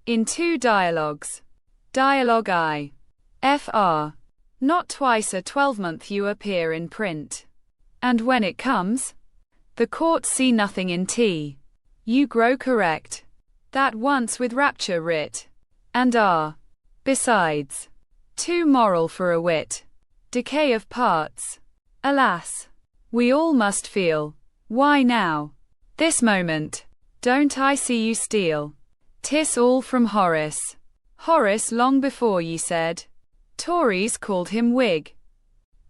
In 2 dialogues. Dialogue I. Fr. Not twice a 12-month you appear in print. And when it comes, the court see nothing in T. You grow correct. That once with rapture writ. And are, besides, too moral for a wit. Decay of parts. Alas, we all must feel. Why now, this moment, don't I see you steal? 'Tis all from Horace. Horace long before ye said. Tories called him Whig.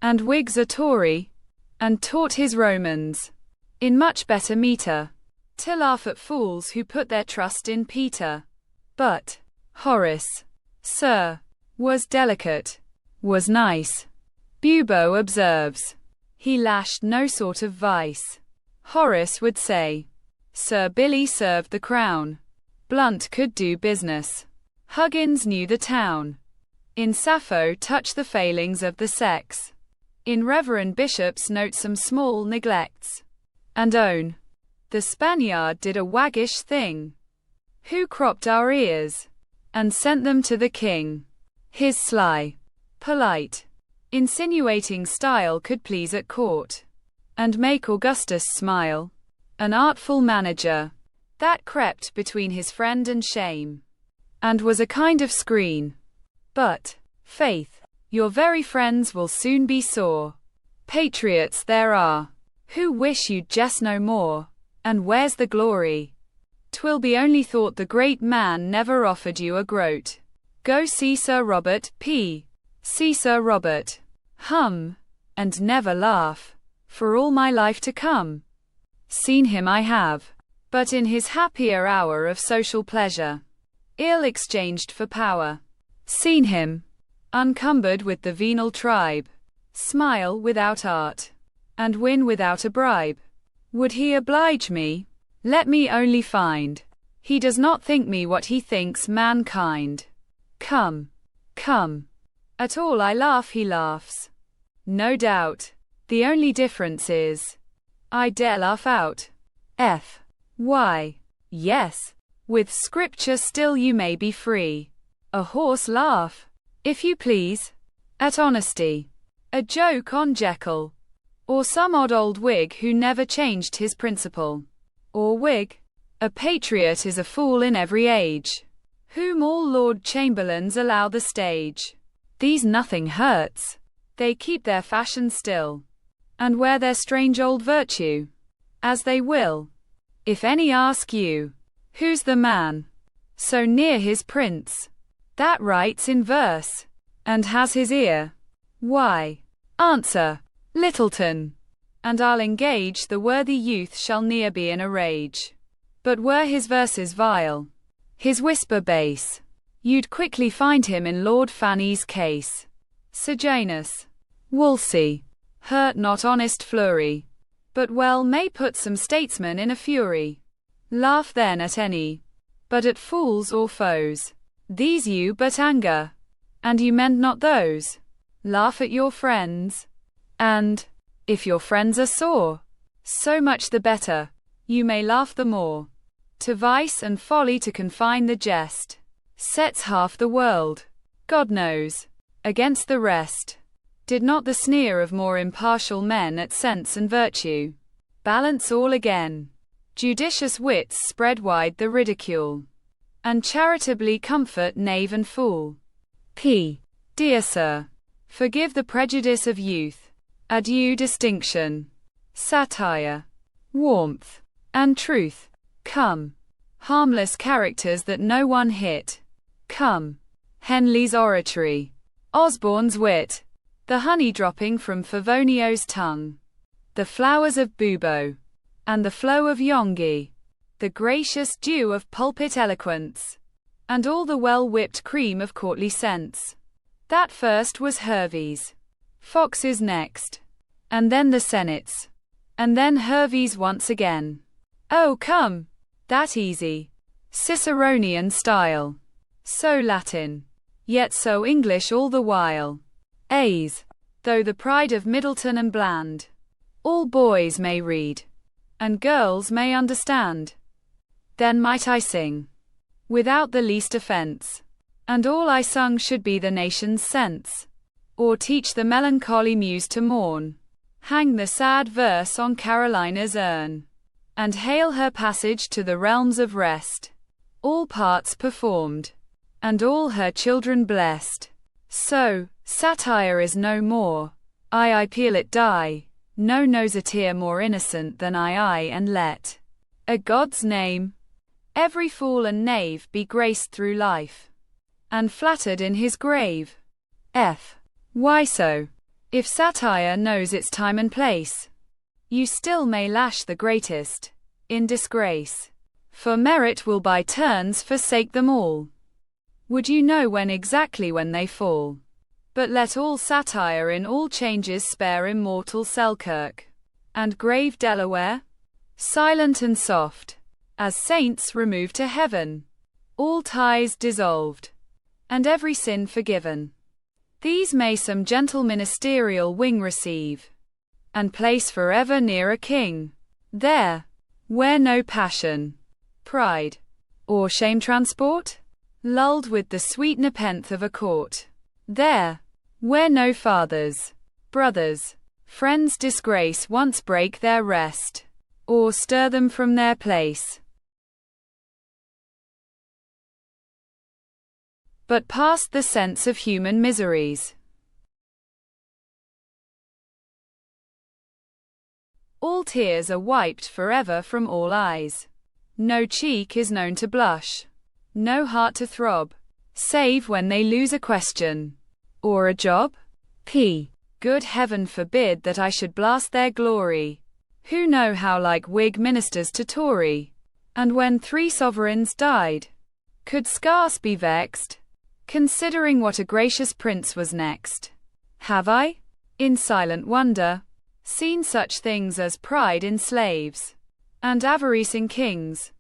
And Whigs a Tory. And taught his Romans, in much better metre, to laugh at fools who put their trust in Peter. But Horace, sir, was delicate, was nice. Bubo observes, he lashed no sort of vice. Horace would say, Sir Billy served the crown. Blunt could do business. Huggins knew the town. In Sappho touch the failings of the sex. In reverend bishops note some small neglects. And own, the Spaniard did a waggish thing, who cropped our ears, and sent them to the king. His sly, polite, insinuating style could please at court, and make Augustus smile. An artful manager, that crept between his friend and shame, and was a kind of screen. But, faith, your very friends will soon be sore. Patriots there are, who wish you'd jest no more. And where's the glory? 'Twill be only thought the great man never offered you a groat. Go see Sir Robert P. See Sir Robert. And never laugh, for all my life to come. Seen him I have, but in his happier hour of social pleasure, ill exchanged for power. Seen him, uncumbered with the venal tribe, smile without art, and win without a bribe. Would he oblige me? Let me only find he does not think me what he thinks mankind. Come, at all I laugh he laughs. No doubt, the only difference is, I dare laugh out. Why, yes, with scripture still you may be free. A horse laugh, if you please, at honesty. A joke on Jekyll, or some odd old Whig who never changed his principle. Or Whig, a patriot is a fool in every age, whom all Lord Chamberlains allow the stage. These nothing hurts, they keep their fashion still, and wear their strange old virtue, as they will. If any ask you, who's the man, so near his prince, that writes in verse, and has his ear? Why, answer, Littleton, and I'll engage the worthy youth shall ne'er be in a rage. But were his verses vile, his whisper base, you'd quickly find him in Lord Fanny's case. Sejanus, Wolsey, hurt not honest Fleury, but well may put some statesmen in a fury. Laugh then at any, but at fools or foes, these you but anger, and you mend not those. Laugh at your friends, and, if your friends are sore, so much the better, you may laugh the more. To vice and folly to confine the jest, sets half the world, God knows, against the rest. Did not the sneer of more impartial men at sense and virtue balance all again? Judicious wits spread wide the ridicule, and charitably comfort knave and fool. Dear sir, forgive the prejudice of youth. Adieu distinction, satire, warmth, and truth. Come, harmless characters that no one hit. Come, Henley's oratory, Osborne's wit, the honey dropping from Favonio's tongue, the flowers of Bubo, and the flow of Yongi, the gracious dew of pulpit eloquence, and all the well-whipped cream of courtly sense. That first was Hervey's, Fox's next, and then the Senate's, and then Hervey's once again. Oh come, that easy, Ciceronian style, so Latin, yet so English all the while. A's, though the pride of Middleton and Bland, all boys may read, and girls may understand. Then might I sing without the least offence. And all I sung should be the nation's sense, or teach the melancholy muse to mourn. Hang the sad verse on Carolina's urn, and hail her passage to the realms of rest. All parts performed, and all her children blessed. So, satire is no more. I peel it die. No knows a tear more innocent than I and let a God's name, every fool and knave be graced through life, and flattered in his grave. Why so? If satire knows its time and place, you still may lash the greatest in disgrace, for merit will by turns forsake them all. Would you know when exactly when they fall? But let all satire in all changes spare immortal Selkirk and grave Delaware, silent and soft, as saints removed to heaven, all ties dissolved, and every sin forgiven. These may some gentle ministerial wing receive, and place forever near a king, there, where no passion, pride, or shame transport, lulled with the sweet nepenthe of a court, there, where no fathers, brothers, friends disgrace once break their rest, or stir them from their place, but past the sense of human miseries. All tears are wiped forever from all eyes. No cheek is known to blush, no heart to throb, save when they lose a question, or a job. Good heaven forbid that I should blast their glory, who know how like Whig ministers to Tory, and when 3 sovereigns died, could scarce be vexed, considering what a gracious prince was next. Have I, in silent wonder, seen such things as pride in slaves, and avarice in kings,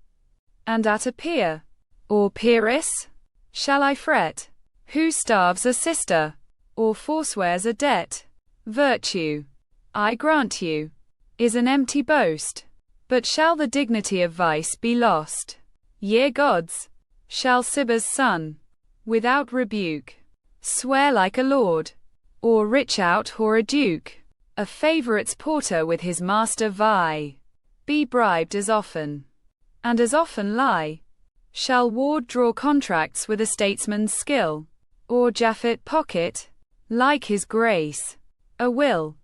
and at a peer, or peeress? Shall I fret, who starves a sister, or forswears a debt? Virtue, I grant you, is an empty boast, but shall the dignity of vice be lost? Ye gods, shall Siba's son, without rebuke, swear like a lord, or rich out or a duke, a favourite's porter with his master vie, be bribed as often, and as often lie? Shall Ward draw contracts with a statesman's skill, or Japhet pocket, like his grace, a will?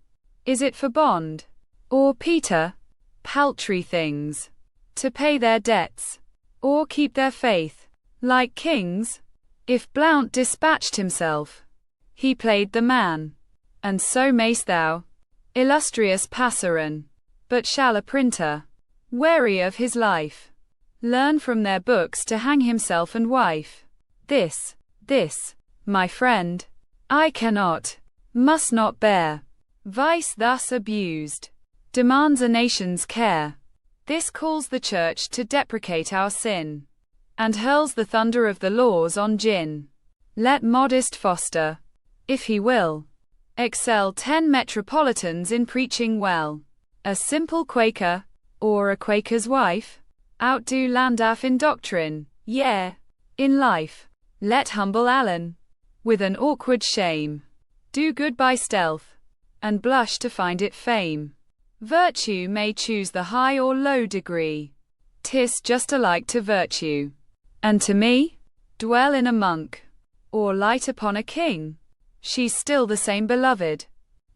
Is it for bond, or Peter, paltry things, to pay their debts, or keep their faith, like kings? If Blount dispatched himself, he played the man, and so mayst thou, illustrious passeran. But shall a printer, weary of his life, learn from their books to hang himself and wife? This, my friend, I cannot, must not bear. Vice thus abused demands a nation's care. This calls the church to deprecate our sin, and hurls the thunder of the laws on gin. Let modest Foster, if he will, excel 10 metropolitans in preaching well. A simple Quaker, or a Quaker's wife, outdo Landaff in doctrine, yea, in life. Let humble Allen, with an awkward shame, do good by stealth, and blush to find it fame. Virtue may choose the high or low degree, 'tis just alike to virtue. And to me, dwell in a monk, or light upon a king, she's still the same beloved,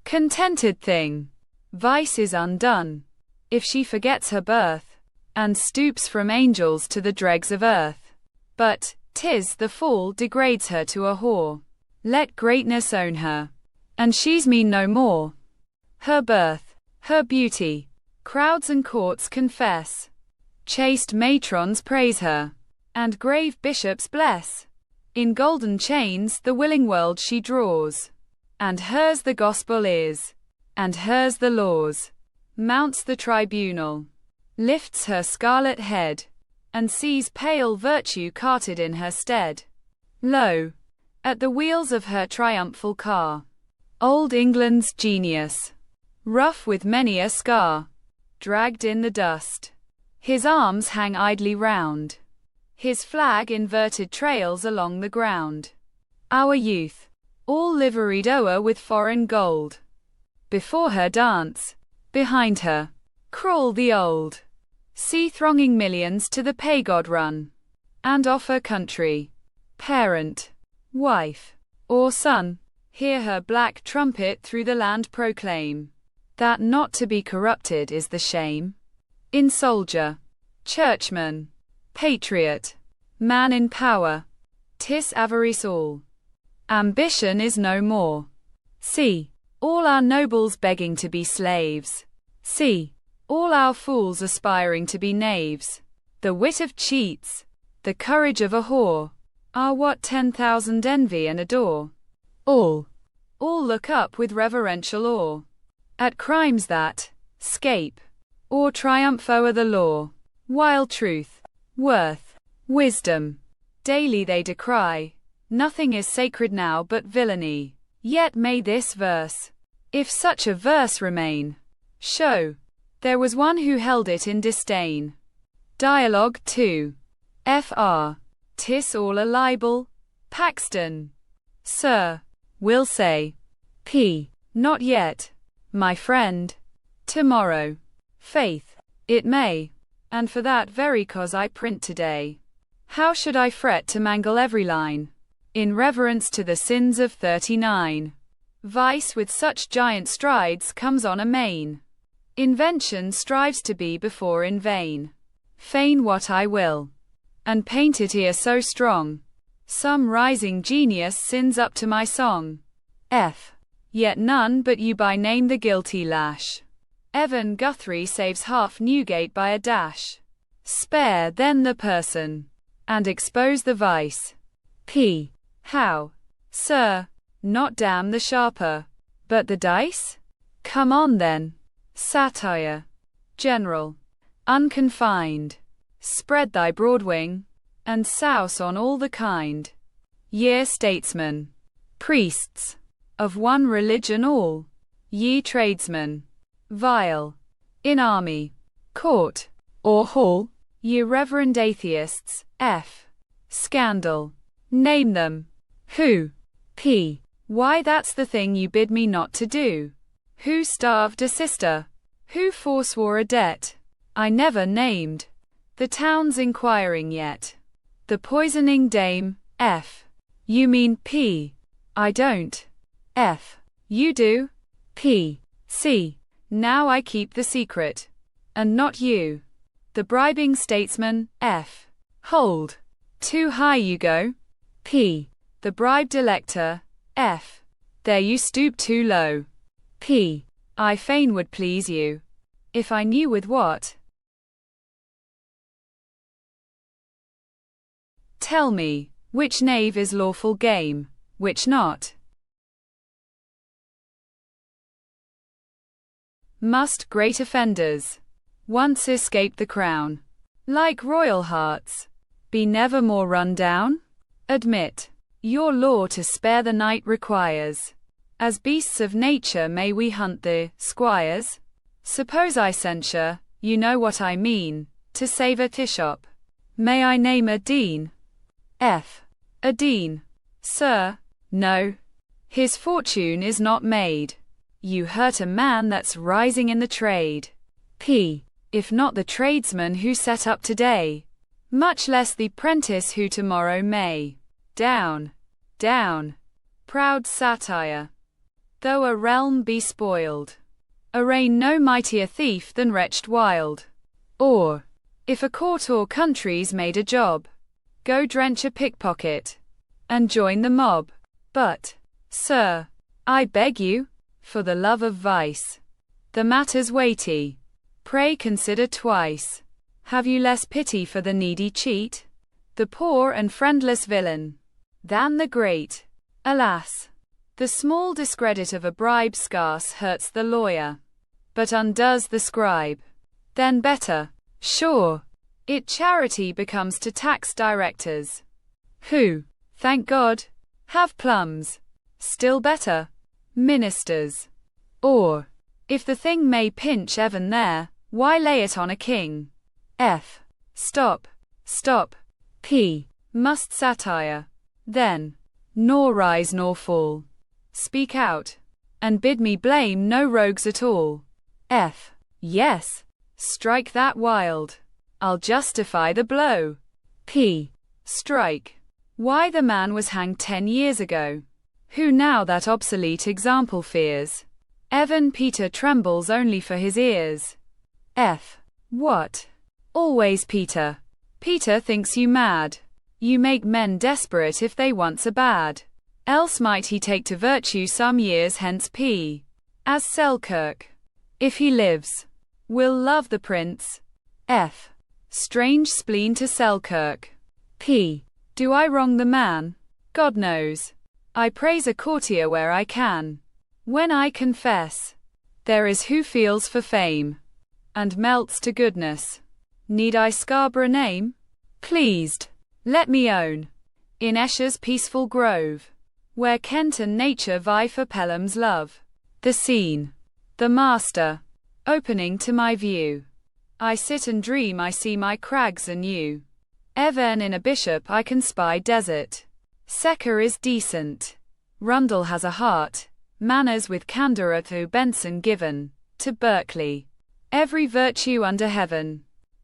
contented thing. Vice is undone, if she forgets her birth, and stoops from angels to the dregs of earth. But 'tis the fall degrades her to a whore. Let greatness own her, and she's mean no more. Her birth, her beauty, crowds and courts confess, chaste matrons praise her, and grave bishops bless. In golden chains the willing world she draws, and hers the gospel is, and hers the laws. Mounts the tribunal, lifts her scarlet head, and sees pale virtue carted in her stead. Lo, at the wheels of her triumphal car, old England's genius, rough with many a scar, dragged in the dust, his arms hang idly round, His flag inverted trails along the ground. Our youth, all liveried o'er with foreign gold. Before her dance, behind her, crawl the old. See thronging millions to the pagod run, and offer country, parent, wife, or son. Hear her black trumpet through the land proclaim, that not to be corrupted is the shame. In soldier, churchman, patriot, man in power, 'tis avarice all. Ambition is no more. See, all our nobles begging to be slaves. See, all our fools aspiring to be knaves. The wit of cheats, the courage of a whore, are what 10,000 envy and adore. All look up with reverential awe at crimes that 'scape or triumph o'er the law, while truth, worth, wisdom, daily they decry. Nothing is sacred now but villainy. Yet may this verse, if such a verse remain, show there was one who held it in disdain. Dialogue 2. Fr. 'Tis all a libel, Paxton. Sir, will say. P. Not yet, my friend. Tomorrow. Faith, it may. And for that very cause I print today. How should I fret to mangle every line, in reverence to the sins of 39? Vice with such giant strides comes on amain. Invention strives to be before in vain. Feign what I will, and paint it here so strong. Some rising genius sins up to my song. F. Yet none but you by name the guilty lash. Evan Guthrie saves half Newgate by a dash. Spare then the person, and expose the vice. P. How? Sir, not damn the sharper, but the dice? Come on then. Satire. General. Unconfined. Spread thy broad wing, and souse on all the kind. Ye statesmen. Priests. Of one religion all. Ye tradesmen. Vile. In army, court, or hall. Ye reverend atheists. F. Scandal. Name them. Who? P. Why, that's the thing you bid me not to do. Who starved a sister? Who forswore a debt I never named? The town's inquiring yet. The poisoning dame. F. You mean P. I don't. F. You do. P. C. Now I keep the secret, and not you. The bribing statesman. F. Hold. Too high you go. P. The bribed elector. F. There you stoop too low. P. I fain would please you, if I knew with what. Tell me, which knave is lawful game, which not? Must great offenders, once escape the crown, like royal hearts, be never more run down? Admit, your law to spare the night requires. As beasts of nature may we hunt the squires? Suppose I censure, you know what I mean, to save a bishop. May I name a dean? F. A dean? Sir, no. His fortune is not made. You hurt a man that's rising in the trade. P. If not the tradesman who set up today, much less the prentice who tomorrow may. Down, down. Proud satire. Though a realm be spoiled, arraign no mightier thief than wretched wild. Or, if a court or country's made a job, go drench a pickpocket, and join the mob. But, sir, I beg you, for the love of vice, the matter's weighty. Pray consider twice. Have you less pity for the needy cheat, the poor and friendless villain, than the great? Alas! The small discredit of a bribe scarce hurts the lawyer, but undoes the scribe. Then better, sure, it charity becomes to tax directors, who, thank God, have plums. Still better, ministers. Or, if the thing may pinch even there, why lay it on a king? F. Stop, stop. P. Must satire, then, nor rise nor fall, speak out, and bid me blame no rogues at all. F. Yes, strike that wild, I'll justify the blow. P. Strike. Why, the man was hanged 10 years ago. Who now that obsolete example fears? Evan Peter trembles only for his ears. F. What? Always Peter. Peter thinks you mad. You make men desperate if they once are bad. Else might he take to virtue some years hence. P. As Selkirk, if he lives, will love the prince. F. Strange spleen to Selkirk. P. Do I wrong the man? God knows. I praise a courtier where I can. When I confess, there is who feels for fame, and melts to goodness. Need I Scarborough name? Pleased, let me own, in Esher's peaceful grove, where Kent and nature vie for Pelham's love. The scene, the master, opening to my view. I sit and dream I see my crags anew. Even in a bishop I can spy desert. Secker is decent. Rundle has a heart. Manners with candor to Benson given. To Berkeley, every virtue under heaven.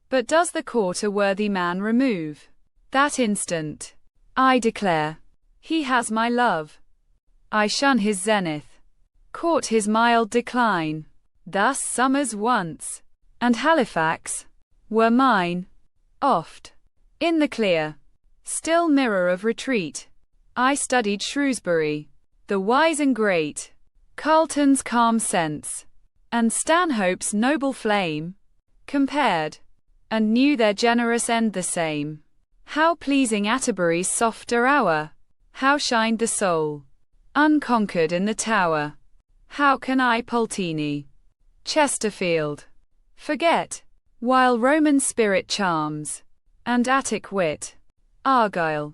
But does the court a worthy man remove? That instant, I declare, he has my love. I shun his zenith, court his mild decline. Thus Somers once, and Halifax, were mine. Oft, in the clear, still mirror of retreat, I studied Shrewsbury, the wise and great, Carleton's calm sense, and Stanhope's noble flame, compared, and knew their generous end the same. How pleasing Atterbury's softer hour! How shined the soul, unconquered in the tower! How can I Pulteney, Chesterfield, forget, while Roman spirit charms, and Attic wit, Argyle,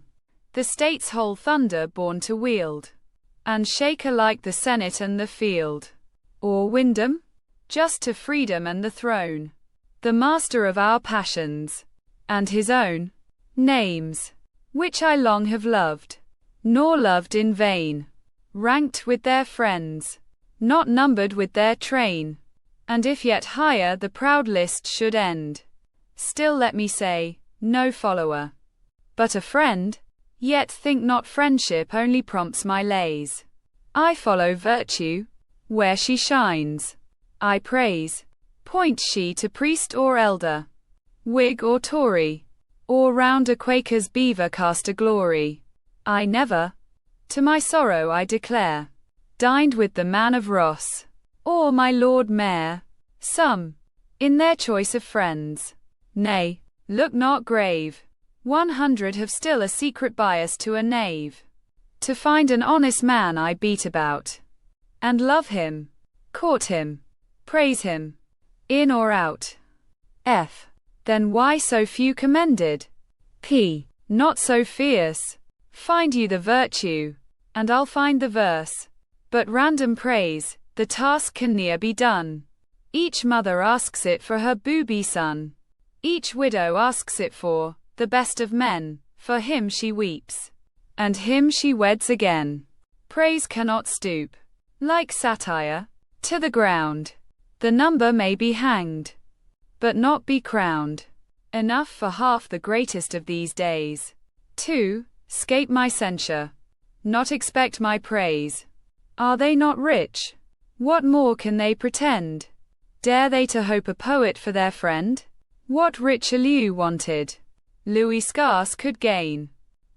the state's whole thunder born to wield, and shake alike the Senate and the field? Or Wyndham, just to freedom and the throne, the master of our passions, and his own names, which I long have loved, nor loved in vain, ranked with their friends, not numbered with their train. And if yet higher the proud list should end, still let me say, no follower, but a friend. Yet think not friendship only prompts my lays. I follow virtue, where she shines. I praise, point she to priest or elder, Whig or Tory, or round a Quaker's beaver cast a glory. I never, to my sorrow I declare, dined with the man of Ross, or my Lord Mayor. Some, in their choice of friends, nay, look not grave. 100 have still a secret bias to a knave. To find an honest man I beat about, and love him, court him, praise him, in or out. F. Then why so few commended? P. Not so fierce. Find you the virtue, and I'll find the verse. But random praise, the task can ne'er be done. Each mother asks it for her booby son. Each widow asks it for the best of men. For him she weeps, and him she weds again. Praise cannot stoop, like satire, to the ground. The number may be hanged, but not be crowned. Enough for half the greatest of these days. 2. 'Scape my censure, not expect my praise. Are they not rich? What more can they pretend? Dare they to hope a poet for their friend? What Richelieu wanted, Louis scarce could gain.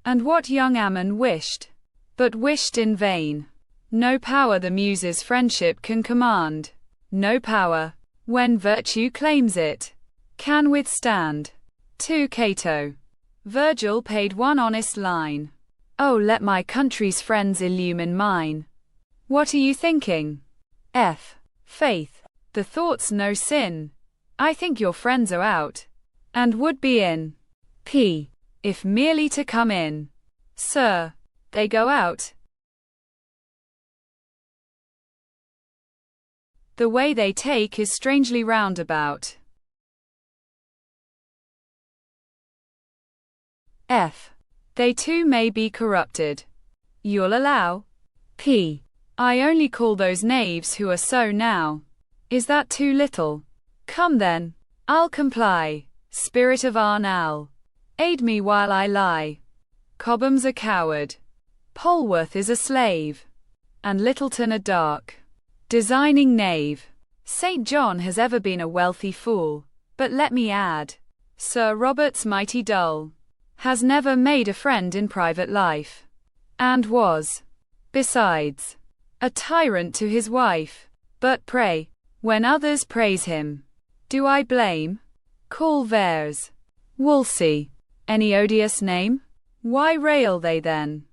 And what young Ammon wished, but wished in vain. No power the Muses' friendship can command. No power, when virtue claims it, can withstand. 2. Cato. Virgil paid one honest line. Oh, let my country's friends illumine mine. What are you thinking? F. Faith, the thought's no sin. I think your friends are out, and would be in. P. If merely to come in, sir, they go out. The way they take is strangely roundabout. F. They too may be corrupted. You'll allow? P. I only call those knaves who are so now. Is that too little? Come then, I'll comply. Spirit of Arnal, aid me while I lie. Cobham's a coward, Polwarth is a slave, and Littleton a dark, designing knave. St. John has ever been a wealthy fool, but let me add, Sir Robert's mighty dull, has never made a friend in private life, and was, besides, a tyrant to his wife. But pray, when others praise him, do I blame? Call Vers, Wolsey, any odious name? Why rail they then,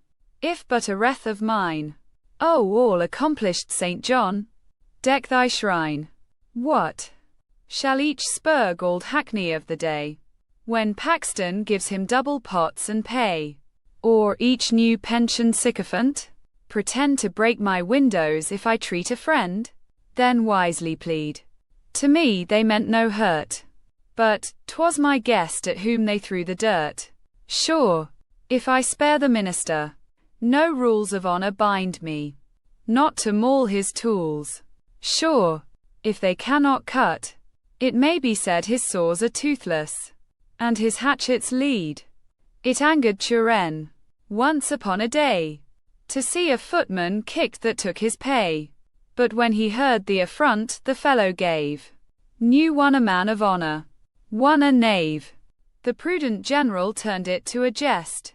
if but a wreath of mine? O all-accomplished St. John, deck thy shrine. What shall each spur galled hackney of the day, when Paxton gives him double pots and pay? Or each new pensioned sycophant pretend to break my windows if I treat a friend? Then wisely plead, to me they meant no hurt, but 'twas my guest at whom they threw the dirt. Sure, if I spare the minister, no rules of honor bind me not to maul his tools. Sure, if they cannot cut, it may be said his saws are toothless, and his hatchets lead. It angered Turenne, once upon a day, to see a footman kicked that took his pay. But when he heard the affront the fellow gave, knew one a man of honor, one a knave. The prudent general turned it to a jest,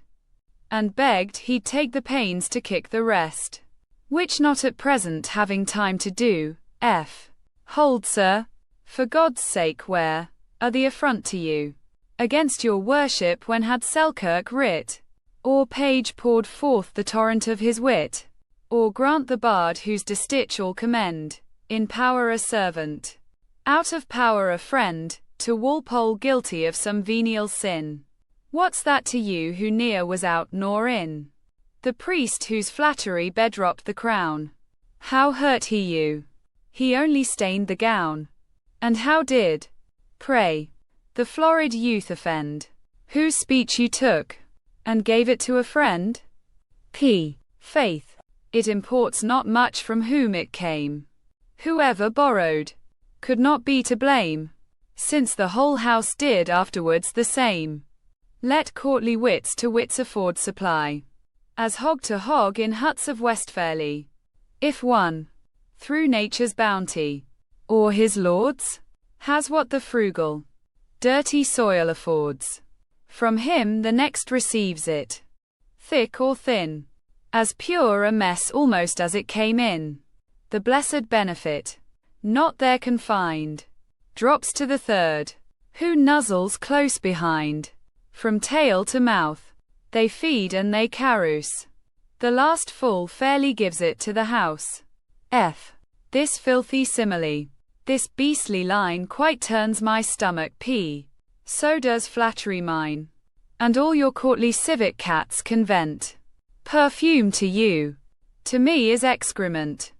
and begged he'd take the pains to kick the rest, which not at present having time to do. F. Hold, sir, for God's sake, where are the affront to you? Against your worship when had Selkirk writ, or page poured forth the torrent of his wit? Or grant the bard whose distich all commend, in power a servant, out of power a friend, to Walpole guilty of some venial sin? What's that to you who near was out nor in? The priest whose flattery bedropped the crown, how hurt he you? He only stained the gown. And how did, pray, the florid youth offend, whose speech you took, and gave it to a friend? P. Faith, it imports not much from whom it came. Whoever borrowed could not be to blame, since the whole house did afterwards the same. Let courtly wits to wits afford supply, as hog to hog in huts of Westphalia. If one, through nature's bounty, or his lord's, has what the frugal, dirty soil affords, from him the next receives it, thick or thin, as pure a mess almost as it came in. The blessed benefit, not there confined, drops to the third, who nuzzles close behind. From tail to mouth, they feed and they carouse. The last full fairly gives it to the house. F. This filthy simile, this beastly line quite turns my stomach. P. So does flattery mine, and all your courtly civic cats can vent. Perfume to you, to me is excrement.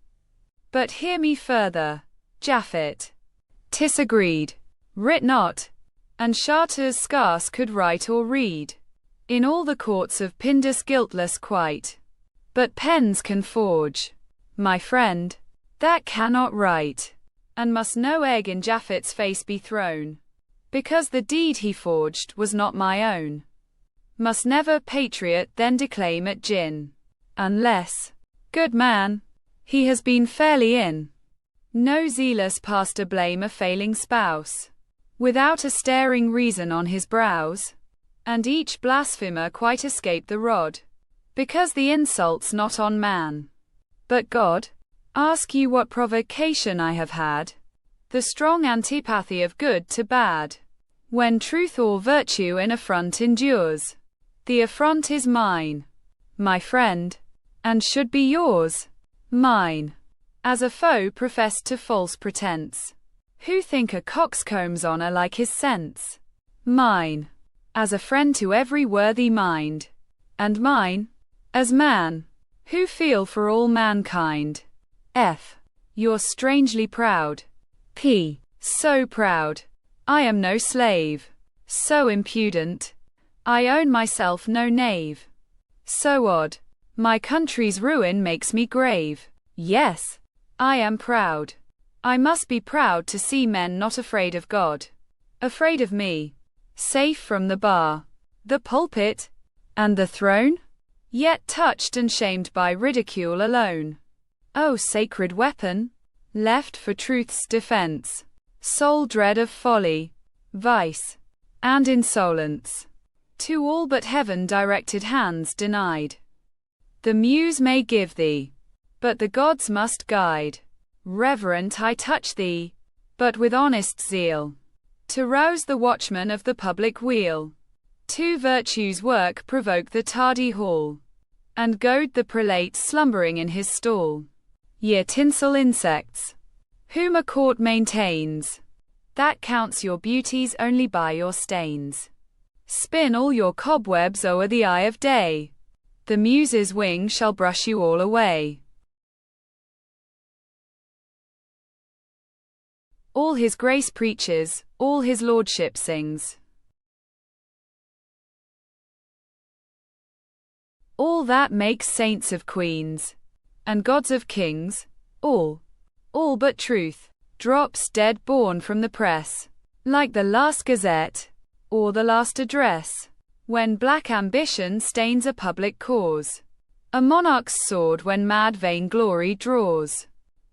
But hear me further, Japhet. 'Tis agreed, writ not, and Charters scarce could write or read, in all the courts of Pindus guiltless quite. But pens can forge, my friend, that cannot write, and must no egg in Japhet's face be thrown, because the deed he forged was not my own. Must never patriot then declaim at gin, unless, good man, he has been fairly in. No zealous pastor blame a failing spouse, without a staring reason on his brows, and each blasphemer quite escape the rod, because the insult's not on man, but God. Ask you what provocation I have had, the strong antipathy of good to bad, when truth or virtue in affront endures. The affront is mine, my friend, and should be yours, mine, as a foe professed to false pretense, who think a coxcomb's honor like his sense. Mine, as a friend to every worthy mind, and mine, as man, who feel for all mankind. F. You're strangely proud. P. So proud, I am no slave, so impudent, I own myself no knave. So odd. My country's ruin makes me grave. Yes, I am proud. I must be proud to see men not afraid of God. Afraid of me. Safe from the bar, the pulpit, and the throne? Yet touched and shamed by ridicule alone. O sacred weapon, left for truth's defense, sole dread of folly, vice, and insolence, to all but heaven directed hands denied. The muse may give thee, but the gods must guide. Reverent I touch thee, but with honest zeal, to rouse the watchman of the public weal. To virtue's work provoke the tardy hall, and goad the prelate slumbering in his stall. Ye tinsel insects, whom a court maintains, that counts your beauties only by your stains. Spin all your cobwebs o'er the eye of day, the muse's wing shall brush you all away. All his grace preaches, all his lordship sings. All that makes saints of queens, and gods of kings, all but truth, drops dead born from the press, like the last gazette, or the last address, when black ambition stains a public cause, a monarch's sword when mad vainglory draws.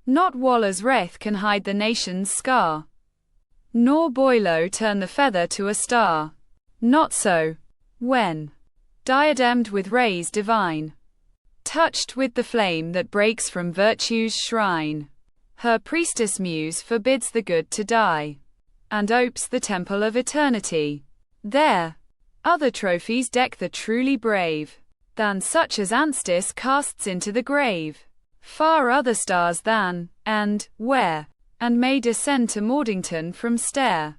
Not Waller's wrath can hide the nation's scar, nor Boileau turn the feather to a star. Not so, when, diademed with rays divine, touched with the flame that breaks from virtue's shrine, her priestess muse forbids the good to die, and opes the temple of eternity. There, other trophies deck the truly brave, than such as Anstis casts into the grave. Far other stars than, and, where, and may descend to Mordington from stair,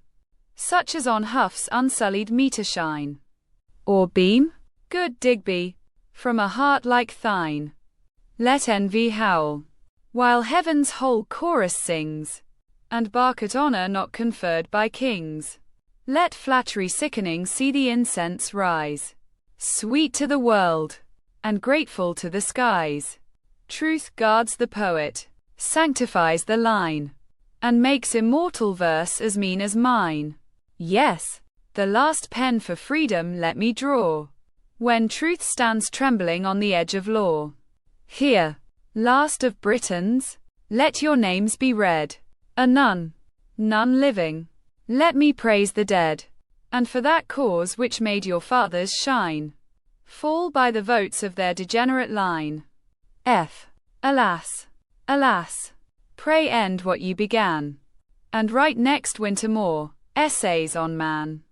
such as on Hough's unsullied meter shine, or beam, good Digby, from a heart like thine. Let envy howl, while heaven's whole chorus sings, and bark at honor not conferred by kings. Let flattery sickening see the incense rise, sweet to the world, and grateful to the skies. Truth guards the poet, sanctifies the line, and makes immortal verse as mean as mine. Yes, the last pen for freedom let me draw, when truth stands trembling on the edge of law. Here, last of Britons, let your names be read, a none living. Let me praise the dead, and for that cause which made your fathers shine, fall by the votes of their degenerate line. Alas, alas, pray end what you began, and write next winter more essays on man.